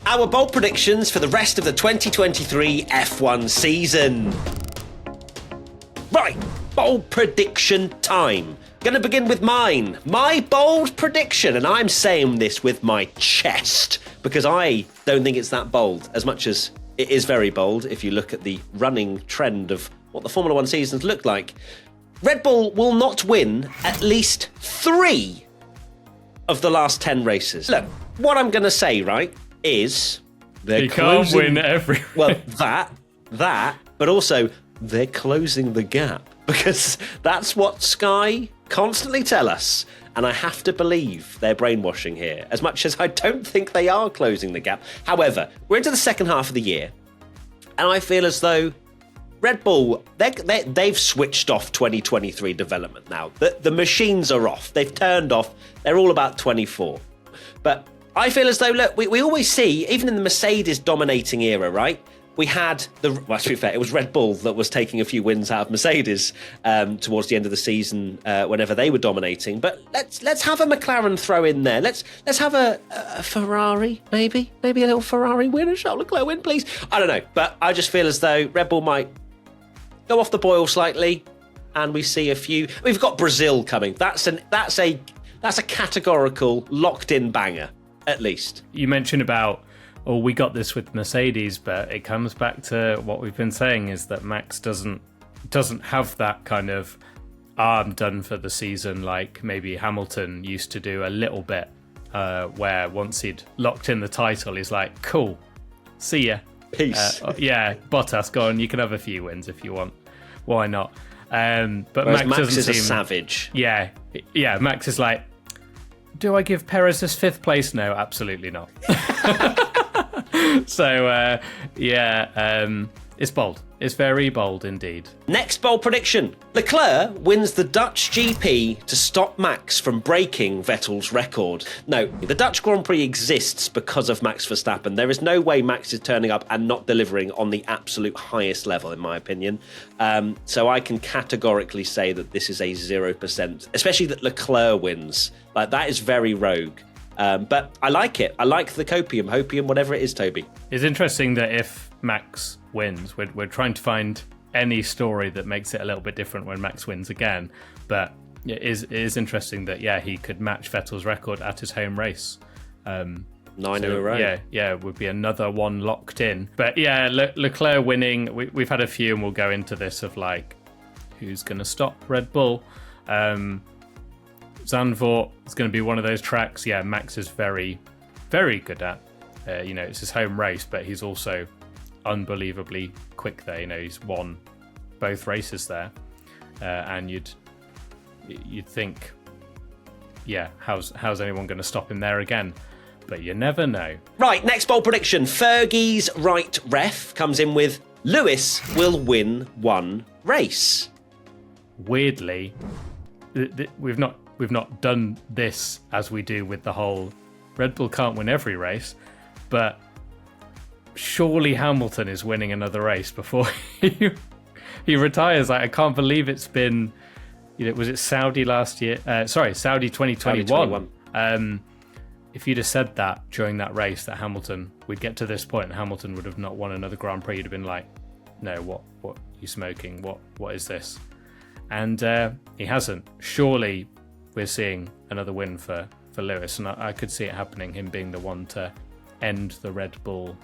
our bold predictions for the rest of the 2023 F1 season. Right, bold prediction time. Gonna begin with mine. My bold prediction, and I'm saying this with my chest, because I don't think it's that bold, as much as it is very bold if you look at the running trend of what the Formula One seasons look like. Red Bull will not win at least 3 of the last 10 races. Look, what I'm going to say, right, is they're can't win every Well, that, but also they're closing the gap, because that's what Sky constantly tell us. And I have to believe they're brainwashing here, as much as I don't think they are closing the gap. However, we're into the second half of the year, and I feel as though Red Bull, they've switched off 2023 development now. The machines are off. They've turned off. They're all about 24. But I feel as though, look, we always see, even in the Mercedes dominating era, right? We had well, to be fair, it was Red Bull that was taking a few wins out of Mercedes towards the end of the season whenever they were dominating. But let's have a McLaren throw in there. Let's have a Ferrari, maybe a little Ferrari win, a Charles Leclerc win, please. I don't know, but I just feel as though Red Bull might go off the boil slightly, and we see a few. We've got Brazil coming. That's a categorical locked-in banger, at least. You mentioned about, we got this with Mercedes, but it comes back to what we've been saying, is that Max doesn't have that kind of, I'm done for the season, like maybe Hamilton used to do a little bit, where once he'd locked in the title, he's like, cool, see ya. Peace. Yeah, Bottas, go on, you can have a few wins if you want. Why not? But Whereas Max is doesn't a seem... savage. Yeah, Max is like, do I give Perez this 5th place? No, absolutely not. So, it's bold. It's very bold indeed. Next bold prediction. Leclerc wins the Dutch GP to stop Max from breaking Vettel's record. No, the Dutch Grand Prix exists because of Max Verstappen. There is no way Max is turning up and not delivering on the absolute highest level, in my opinion. So I can categorically say that this is a 0%, especially that Leclerc wins. Like, that is very rogue. But I like it. I like the hopium, whatever it is, Toby. It's interesting that if Max wins, we're trying to find any story that makes it a little bit different when Max wins again. But it is interesting that, he could match Vettel's record at his home race. 9 in a row. Yeah, would be another one locked in. But Leclerc winning, we've had a few, and we'll go into this, of like, who's going to stop Red Bull? Zandvoort is going to be one of those tracks. Yeah, Max is very, very good at. It's his home race, but he's also unbelievably quick there. He's won both races there, and you'd think, how's anyone going to stop him there again? But you never know. Right, next bold prediction. Fergie's right ref comes in with Lewis will win one race. Weirdly, we've not done this as we do with the whole Red Bull can't win every race, but surely Hamilton is winning another race before he retires. I can't believe it's been, was it Saudi last year? Saudi 2021. If you'd have said that during that race, that we'd get to this point and Hamilton would have not won another Grand Prix, you'd have been like, no, what are you smoking? What is this? And he hasn't. Surely we're seeing another win for Lewis, and I could see it happening, him being the one to end the Red Bull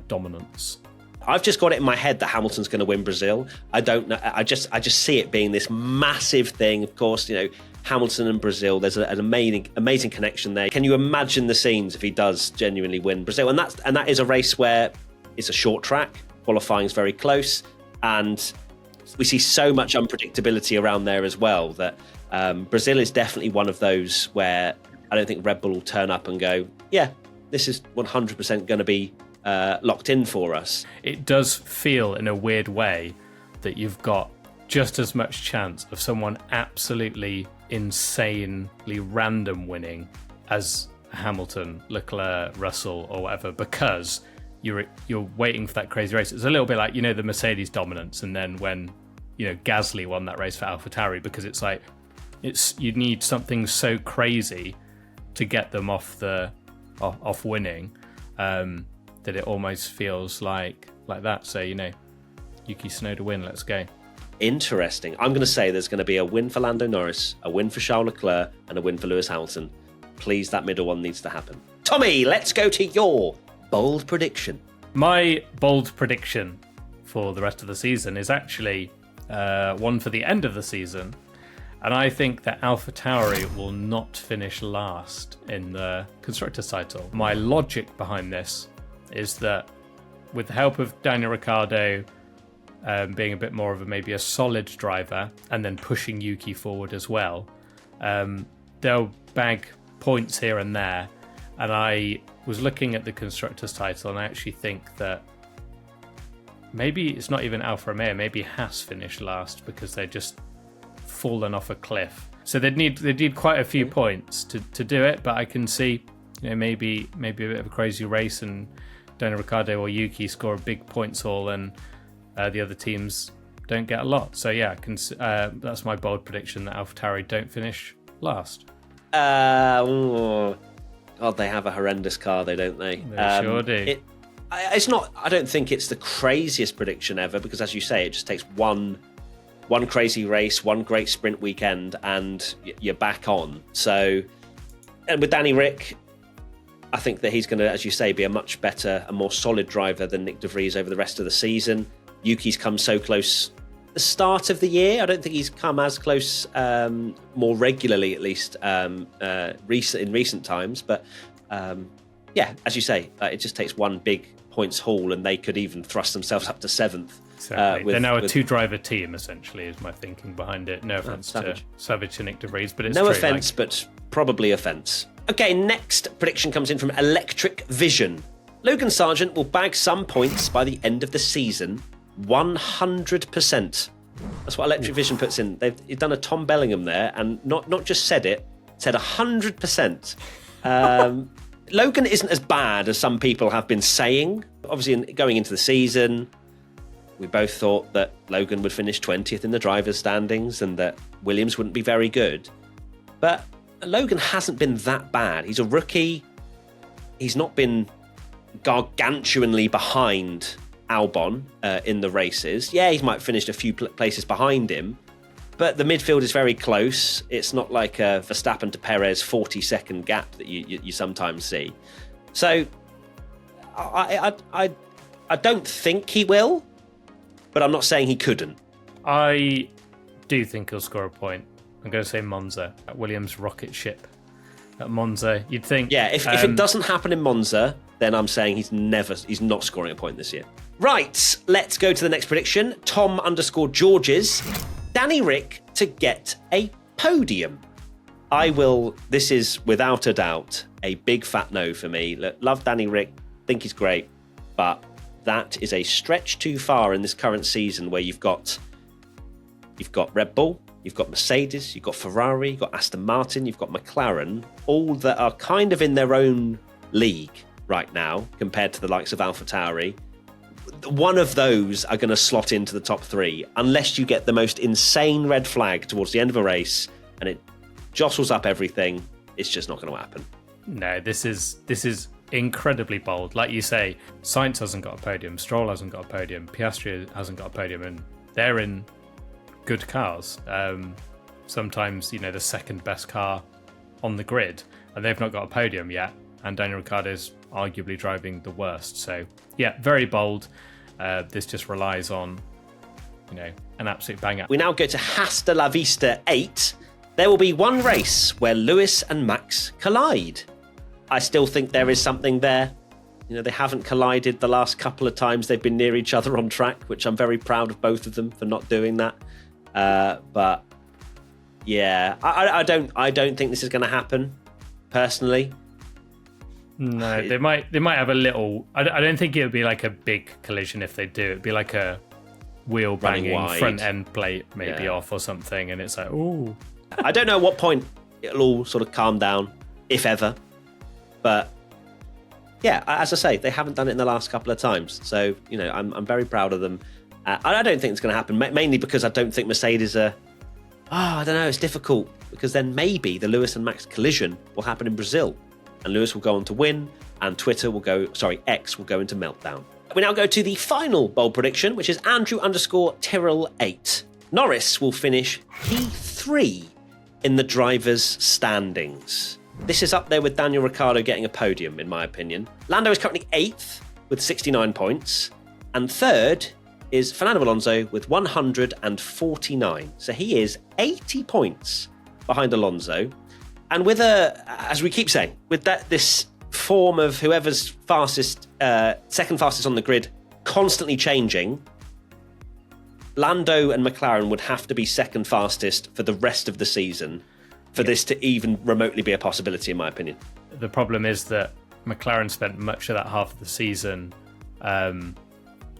dominance. I've just got it in my head that Hamilton's going to win Brazil. I don't know. I just see it being this massive thing. Of course, Hamilton and Brazil, there's an amazing connection there. Can you imagine the scenes if he does genuinely win Brazil? And that is a race where it's a short track, qualifying is very close, and we see so much unpredictability around there as well that Brazil is definitely one of those where I don't think Red Bull will turn up and go, yeah, this is 100% going to be locked in for us. It does feel in a weird way that you've got just as much chance of someone absolutely insanely random winning as Hamilton, Leclerc, Russell or whatever, because you're waiting for that crazy race. It's a little bit like, the Mercedes dominance, and then when Gasly won that race for ALPHATAURI, because it's like you need something so crazy to get them off winning. that it almost feels like that. So, Yuki Tsunoda win, let's go. Interesting. I'm going to say there's going to be a win for Lando Norris, a win for Charles Leclerc, and a win for Lewis Hamilton. Please, that middle one needs to happen. Tommy, let's go to your bold prediction. My bold prediction for the rest of the season is actually one for the end of the season. And I think that ALPHATAURI will not finish last in the Constructors' title. My logic behind this is that with the help of Daniel Ricciardo being a bit more of maybe a solid driver and then pushing Yuki forward as well, they'll bag points here and there. And I was looking at the Constructors' title, and I actually think that maybe it's not even Alfa Romeo, maybe Haas finished last because they're just fallen off a cliff. So they'd need quite a few points to do it, but I can see maybe a bit of a crazy race and Daniel Ricciardo or Yuki score a big points haul and the other teams don't get a lot. So yeah, that's my bold prediction, that ALPHATAURI don't finish last. God, they have a horrendous car, don't they? They sure do. It's not. I don't think it's the craziest prediction ever, because as you say, it just takes one crazy race, one great sprint weekend, and you're back on. So, and with Danny Rick, I think that he's going to, as you say, be a much better, a more solid driver than Nick de Vries over the rest of the season. Yuki's come so close the start of the year. I don't think he's come as close more regularly, at least in recent times. But yeah, as you say, it just takes one big points haul, and they could even thrust themselves up to 7th. Exactly. They're now a two-driver team, essentially, is my thinking behind it. No offence to Savage and Nick de Vries, but it's no true, offence, but probably offence. Okay, next prediction comes in from Electric Vision. Logan Sargeant will bag some points by the end of the season. 100%. That's what Electric Vision puts in. They've done a Tom Bellingham there, and not just said 100%. Logan isn't as bad as some people have been saying. Obviously, going into the season, we both thought that Logan would finish 20th in the drivers' standings and that Williams wouldn't be very good. But Logan hasn't been that bad. He's a rookie. He's not been gargantuanly behind Albon in the races. Yeah, he might have finished a few places behind him, but the midfield is very close. It's not like a Verstappen to Perez 40-second gap that you sometimes see. So I don't think he will, but I'm not saying he couldn't. I do think he'll score a point. I'm going to say Monza, at Williams' rocket ship at Monza. You'd think... Yeah, if it doesn't happen in Monza, then I'm saying he's not scoring a point this year. Right, let's go to the next prediction. Tom_Georges. Danny Rick to get a podium. This is without a doubt a big fat no for me. Love Danny Rick, think he's great, but that is a stretch too far in this current season where you've got Red Bull, you've got Mercedes, you've got Ferrari, you've got Aston Martin, you've got McLaren, all that are kind of in their own league right now compared to the likes of ALPHATAURI. One of those are going to slot into the top 3 unless you get the most insane red flag towards the end of a race and it jostles up everything. It's just not going to happen. No, this is incredibly bold. Like you say, Sainz hasn't got a podium, Stroll hasn't got a podium, Piastri hasn't got a podium, and they're in good cars. Sometimes, the second best car on the grid, and they've not got a podium yet. And Daniel Ricciardo's arguably driving the worst. So, yeah, very bold. This just relies on, an absolute banger. We now go to Hasta La Vista 8. There will be one race where Lewis and Max collide. I still think there is something there. They haven't collided the last couple of times they've been near each other on track, which I'm very proud of both of them for not doing that. But yeah, I don't think this is going to happen, personally. No, they might have a little. I don't think it would be like a big collision if they do. It'd be like a wheel banging front end plate maybe off or something, and it's like, ooh. I don't know at what point it'll all sort of calm down, if ever. But yeah, as I say, they haven't done it in the last couple of times. So, I'm very proud of them. I don't think it's going to happen, mainly because I don't think Mercedes are... I don't know, it's difficult. Because then maybe the Lewis and Max collision will happen in Brazil. And Lewis will go on to win. and X will go into meltdown. We now go to the final bold prediction, which is Andrew_Tyrrell8. Norris will finish P3 in the drivers' standings. This is up there with Daniel Ricciardo getting a podium, in my opinion. Lando is currently 8th with 69 points, and 3rd is Fernando Alonso with 149. So he is 80 points behind Alonso. And with as we keep saying, with this form of whoever's fastest, second fastest on the grid constantly changing, Lando and McLaren would have to be second fastest for the rest of the season for this to even remotely be a possibility, in my opinion. The problem is that McLaren spent much of that half of the season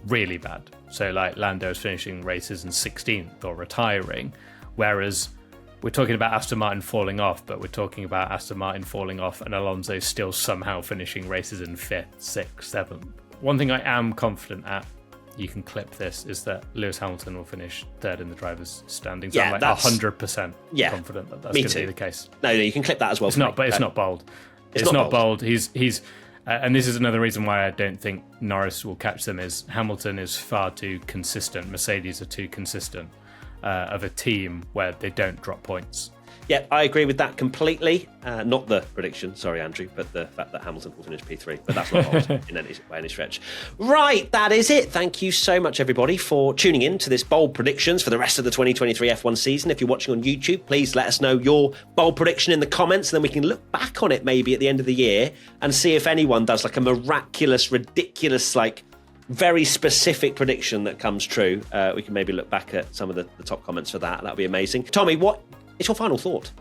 really bad. So like Lando is finishing races in 16th or retiring, whereas we're talking about Aston Martin falling off, but we're talking about Aston Martin falling off and Alonso still somehow finishing races in 5th, 6th, 7th. One thing I am confident at, you can clip this, is that Lewis Hamilton will finish 3rd in the drivers' standings. Yeah, I'm like that's 100% confident that that's going to be the case. No, you can clip that as well. It's not, but it's not bold. It's not bold. He's and this is another reason why I don't think Norris will catch them, is Hamilton is far too consistent. Mercedes are too consistent of a team where they don't drop points. Yeah, I agree with that completely. Not the prediction, sorry, Andrew, but the fact that Hamilton will finish P3. But that's not bold by any stretch. Right, that is it. Thank you so much, everybody, for tuning in to this bold predictions for the rest of the 2023 F1 season. If you're watching on YouTube, please let us know your bold prediction in the comments, and then we can look back on it maybe at the end of the year and see if anyone does like a miraculous, ridiculous, like very specific prediction that comes true. We can maybe look back at some of the top comments for that. That'd be amazing. Tommy, what is your final thought?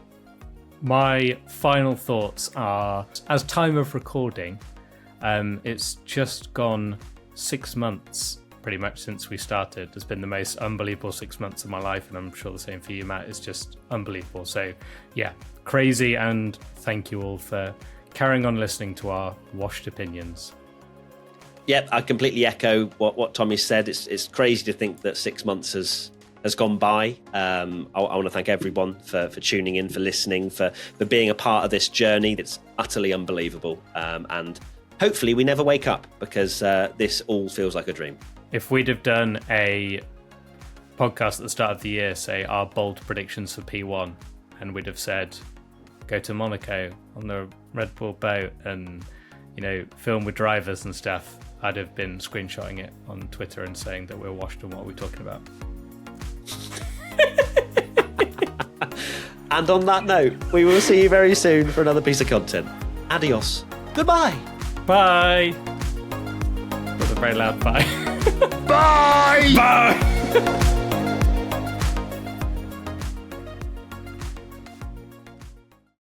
My final thoughts are, as time of recording, it's just gone 6 months pretty much since we started. It's been the most unbelievable 6 months of my life, and I'm sure the same for you, Matt. It's just unbelievable. So yeah, crazy, and thank you all for carrying on listening to our washed opinions. Yep, I completely echo what Tommy said. It's crazy to think that 6 months has gone by. I want to thank everyone for tuning in, for listening, for being a part of this journey. It's utterly unbelievable. And hopefully we never wake up, because this all feels like a dream. If we'd have done a podcast at the start of the year, say our bold predictions for P1, and we'd have said, go to Monaco on the Red Bull boat and, film with drivers and stuff, I'd have been screenshotting it on Twitter and saying that we're washed on what we're talking about. And on that note, we will see you very soon for another piece of content. Adios. Goodbye. Bye. That was a very loud bye. Bye. Bye.